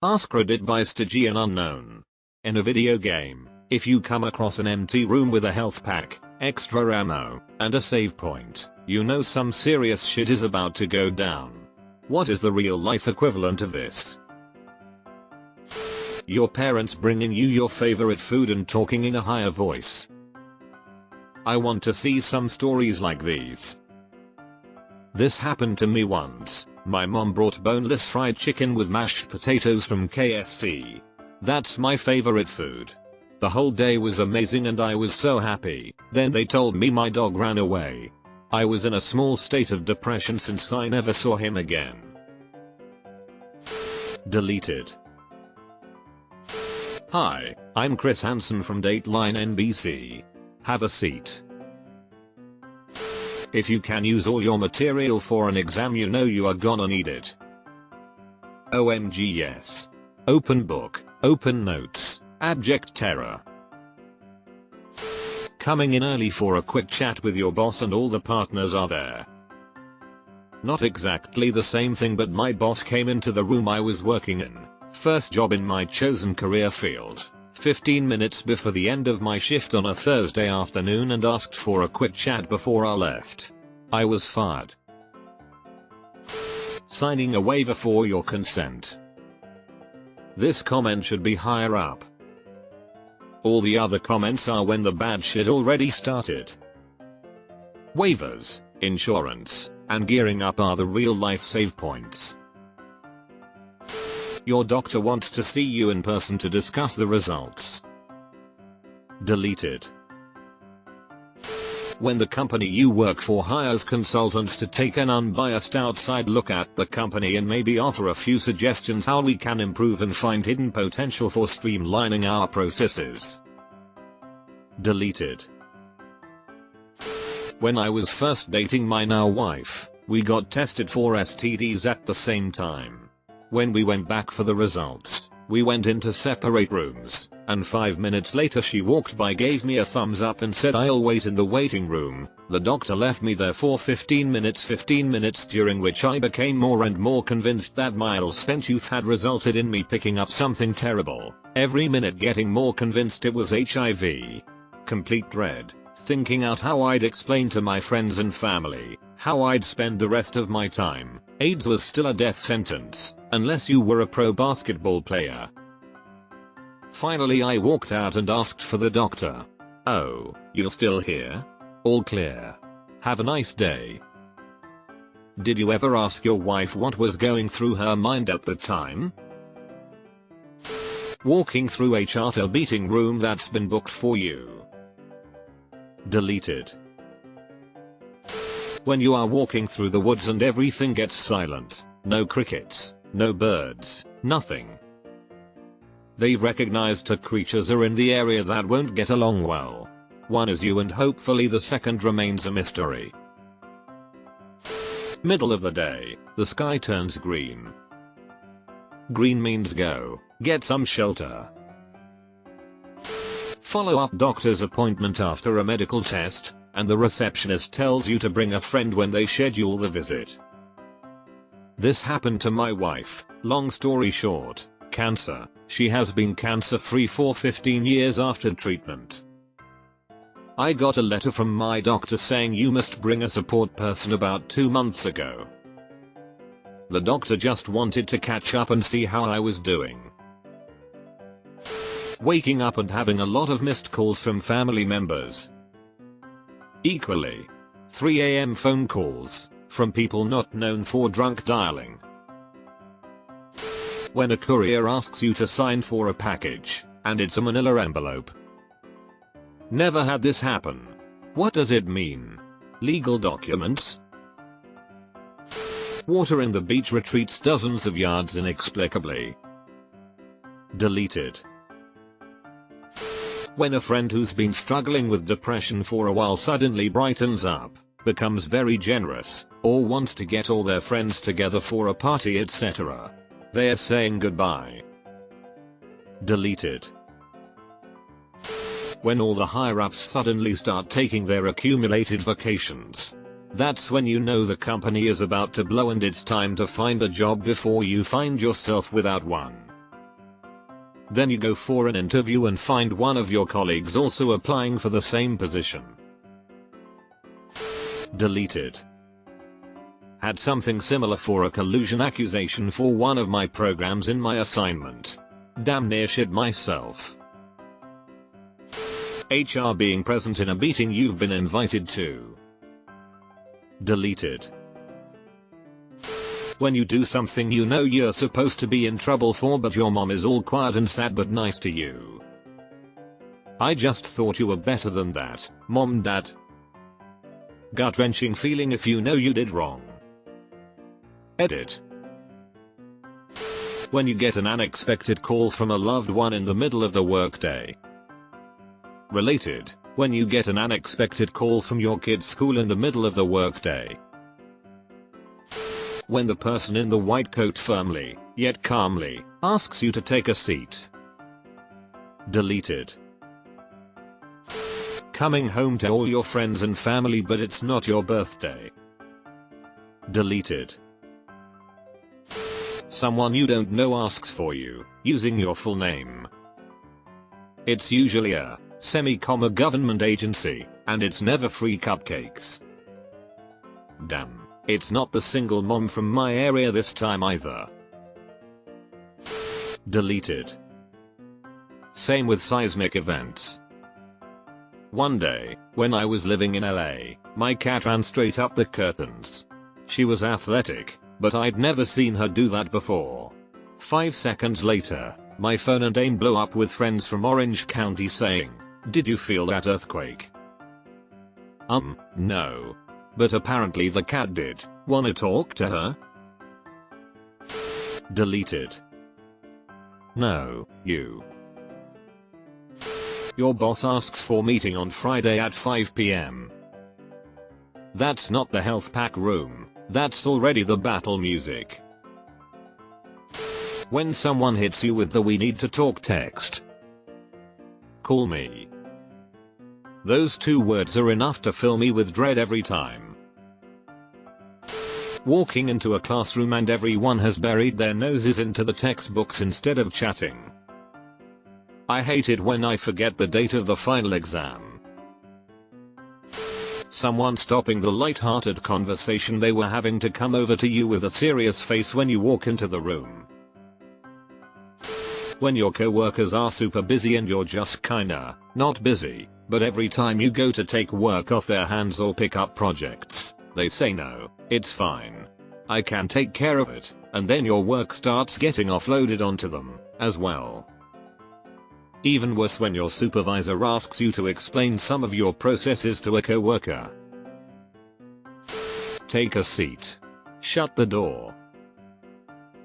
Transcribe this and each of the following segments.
AskReddit by Stygian Unknown. In a video game, if you come across an empty room with a health pack, extra ammo, and a save point, you know some serious shit is about to go down. What is the real life equivalent of this? Your parents bringing you your favorite food and talking in a higher voice. I want to see some stories like these. This happened to me once. My mom brought boneless fried chicken with mashed potatoes from KFC. That's my favorite food. The whole day was amazing and I was so happy. Then they told me my dog ran away. I was in a small state of depression since I never saw him again. Deleted. Hi, I'm Chris Hansen from Dateline NBC. Have a seat. If you can use all your material for an exam, you know you are gonna need it. OMG yes. Open book, open notes, abject terror. Coming in early for a quick chat with your boss and all the partners are there. Not exactly the same thing, but my boss came into the room I was working in. First job in my chosen career field. 15 minutes before the end of my shift on a Thursday afternoon and asked for a quick chat before I left. I was fired. Signing a waiver for your consent. This comment should be higher up. All the other comments are when the bad shit already started. Waivers, insurance, and gearing up are the real life save points. Your doctor wants to see you in person to discuss the results. Deleted. When the company you work for hires consultants to take an unbiased outside look at the company and maybe offer a few suggestions how we can improve and find hidden potential for streamlining our processes. Deleted. When I was first dating my now wife, we got tested for STDs at the same time. When we went back for the results, we went into separate rooms, and 5 minutes later she walked by, gave me a thumbs up and said I'll wait in the waiting room. The doctor left me there for 15 minutes during which I became more and more convinced that my ill-spent youth had resulted in me picking up something terrible, every minute getting more convinced it was HIV. Complete dread, thinking out how I'd explain to my friends and family, how I'd spend the rest of my time. AIDS was still a death sentence, unless you were a pro basketball player. Finally I walked out and asked for the doctor. Oh, you're still here? All clear. Have a nice day. Did you ever ask your wife what was going through her mind at the time? Walking through a charter meeting room that's been booked for you. Deleted. When you are walking through the woods and everything gets silent, no crickets, no birds, nothing. They've recognized two creatures are in the area that won't get along well. One is you and hopefully the second remains a mystery. Middle of the day, the sky turns green. Green means go, get some shelter. Follow up doctor's appointment after a medical test, and the receptionist tells you to bring a friend when they schedule the visit. This happened to my wife. Long story short, cancer. She has been cancer free for 15 years after treatment. I got a letter from my doctor saying you must bring a support person about 2 months ago. The doctor just wanted to catch up and see how I was doing. Waking up and having a lot of missed calls from family members. Equally. 3 AM phone calls from people not known for drunk dialing. When a courier asks you to sign for a package, and it's a manila envelope. Never had this happen. What does it mean? Legal documents? Water in the beach retreats dozens of yards inexplicably. Deleted. When a friend who's been struggling with depression for a while suddenly brightens up, becomes very generous, or wants to get all their friends together for a party, etc. They're saying goodbye. Deleted. When all the higher ups suddenly start taking their accumulated vacations. That's when you know the company is about to blow and it's time to find a job before you find yourself without one. Then you go for an interview and find one of your colleagues also applying for the same position. Deleted. Had something similar for a collusion accusation for one of my programs in my assignment. Damn near shit myself. HR being present in a meeting you've been invited to. Deleted. When you do something you know you're supposed to be in trouble for but your mom is all quiet and sad but nice to you. I just thought you were better than that, mom dad. Gut-wrenching feeling if you know you did wrong. Edit. When you get an unexpected call from a loved one in the middle of the workday. Related, when you get an unexpected call from your kid's school in the middle of the workday. When the person in the white coat firmly, yet calmly, asks you to take a seat. Deleted. Coming home to all your friends and family but it's not your birthday. Deleted. Someone you don't know asks for you, using your full name. It's usually a government agency, and it's never free cupcakes. Damn, it's not the single mom from my area this time either. Deleted. Same with seismic events. One day, when I was living in LA, my cat ran straight up the curtains. She was athletic, but I'd never seen her do that before. 5 seconds later, my phone and AIM blew up with friends from Orange County saying, "Did you feel that earthquake?" No. But apparently the cat did. Wanna talk to her? Deleted. No, you. Your boss asks for meeting on Friday at 5 PM. That's not the health pack room, that's already the battle music. When someone hits you with the "we need to talk" text. Call me. Those 2 words are enough to fill me with dread every time. Walking into a classroom and everyone has buried their noses into the textbooks instead of chatting. I hate it when I forget the date of the final exam. Someone stopping the light-hearted conversation they were having to come over to you with a serious face when you walk into the room. When your co-workers are super busy and you're just kinda not busy, but every time you go to take work off their hands or pick up projects, they say no, it's fine. I can take care of it, and then your work starts getting offloaded onto them, as well. Even worse when your supervisor asks you to explain some of your processes to a co-worker. Take a seat. Shut the door.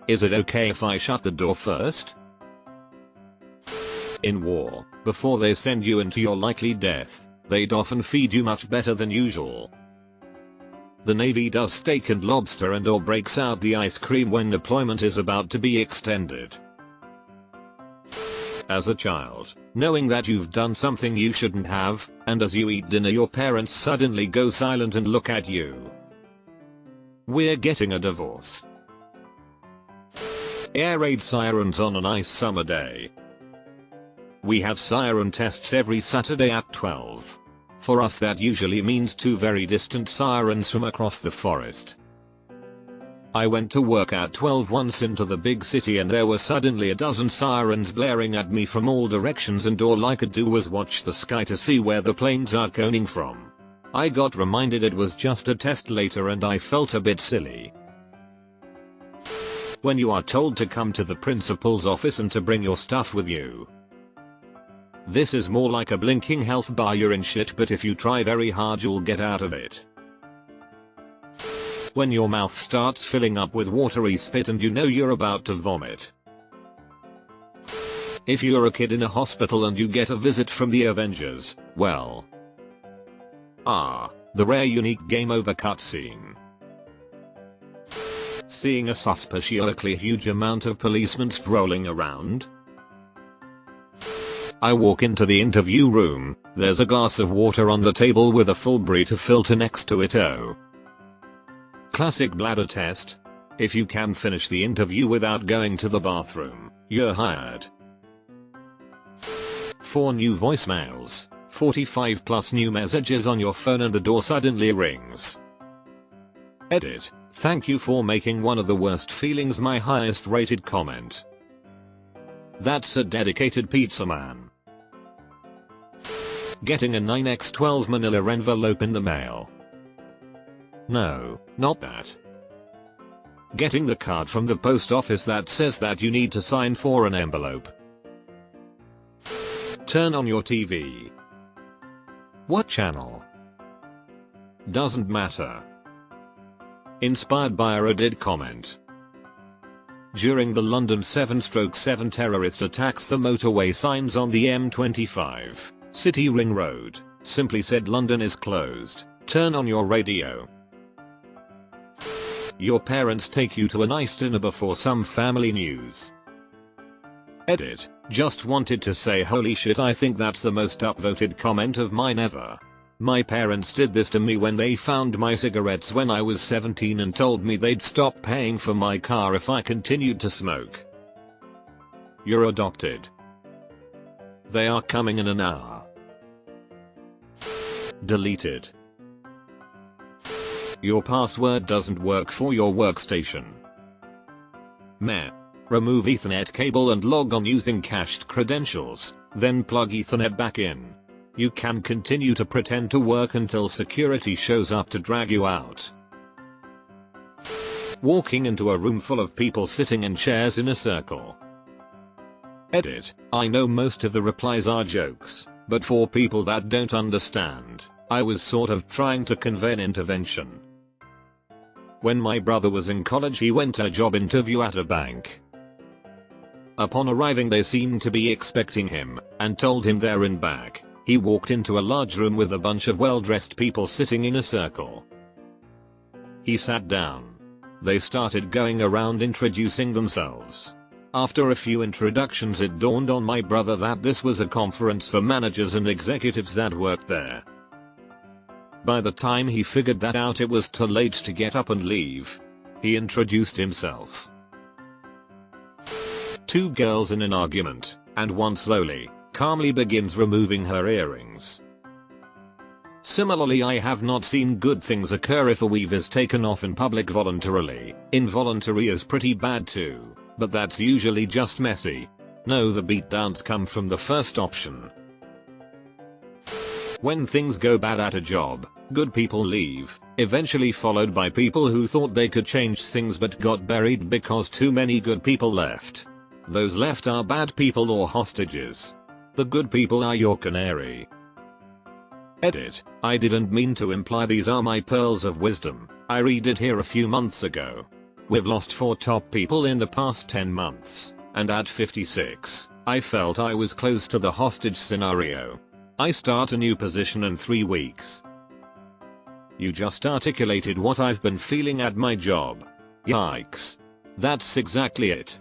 Is it okay if I shut the door first? In war, before they send you into your likely death, they'd often feed you much better than usual. The Navy does steak and lobster and/or breaks out the ice cream when deployment is about to be extended. As a child, knowing that you've done something you shouldn't have, and as you eat dinner your parents suddenly go silent and look at you. We're getting a divorce. Air raid sirens on a nice summer day. We have siren tests every Saturday at 12. For us that usually means 2 very distant sirens from across the forest. I went to work at 12 once into the big city and there were suddenly a dozen sirens blaring at me from all directions and all I could do was watch the sky to see where the planes are coning from. I got reminded it was just a test later and I felt a bit silly. When you are told to come to the principal's office and to bring your stuff with you. This is more like a blinking health bar. You're in shit, but if you try very hard you'll get out of it. When your mouth starts filling up with watery spit and you know you're about to vomit. If you're a kid in a hospital and you get a visit from the Avengers, well. The rare unique game over cutscene. Seeing a suspiciously huge amount of policemen strolling around. I walk into the interview room, there's a glass of water on the table with a full burrito filter next to it. Classic bladder test. If you can finish the interview without going to the bathroom, you're hired. 4 new voicemails, 45 plus new messages on your phone, and the door suddenly rings. Edit. Thank you for making one of the worst feelings my highest rated comment. That's a dedicated pizza man. Getting a 9x12 manila envelope in the mail. No, not that. Getting the card from the post office that says that you need to sign for an envelope. Turn on your TV. What channel? Doesn't matter. Inspired by a Reddit comment. During the London 7/7 terrorist attacks, the motorway signs on the M25 City Ring Road simply said London is closed. Turn on your radio. Your parents take you to a nice dinner before some family news. Edit. Just wanted to say holy shit, I think that's the most upvoted comment of mine ever. My parents did this to me when they found my cigarettes when I was 17 and told me they'd stop paying for my car if I continued to smoke. You're adopted. They are coming in an hour. Deleted. Your password doesn't work for your workstation. Meh. Remove Ethernet cable and log on using cached credentials, then plug Ethernet back in. You can continue to pretend to work until security shows up to drag you out. Walking into a room full of people sitting in chairs in a circle. Edit. I know most of the replies are jokes, but for people that don't understand, I was sort of trying to convey an intervention. When my brother was in college, he went to a job interview at a bank. Upon arriving, they seemed to be expecting him and told him they're in back. He walked into a large room with a bunch of well-dressed people sitting in a circle. He sat down. They started going around introducing themselves. After a few introductions, it dawned on my brother that this was a conference for managers and executives that worked there. By the time he figured that out, it was too late to get up and leave. He introduced himself. 2 girls in an argument, and one slowly, calmly begins removing her earrings. Similarly, I have not seen good things occur if a weave is taken off in public voluntarily. Involuntary is pretty bad too, but that's usually just messy. No, the beatdowns come from the first option. When things go bad at a job, good people leave, eventually followed by people who thought they could change things but got buried because too many good people left. Those left are bad people or hostages. The good people are your canary. Edit. I didn't mean to imply these are my pearls of wisdom. I read it here a few months ago. We've lost 4 top people in the past 10 months, and at 56, I felt I was close to the hostage scenario. I start a new position in 3 weeks. You just articulated what I've been feeling at my job. Yikes. That's exactly it.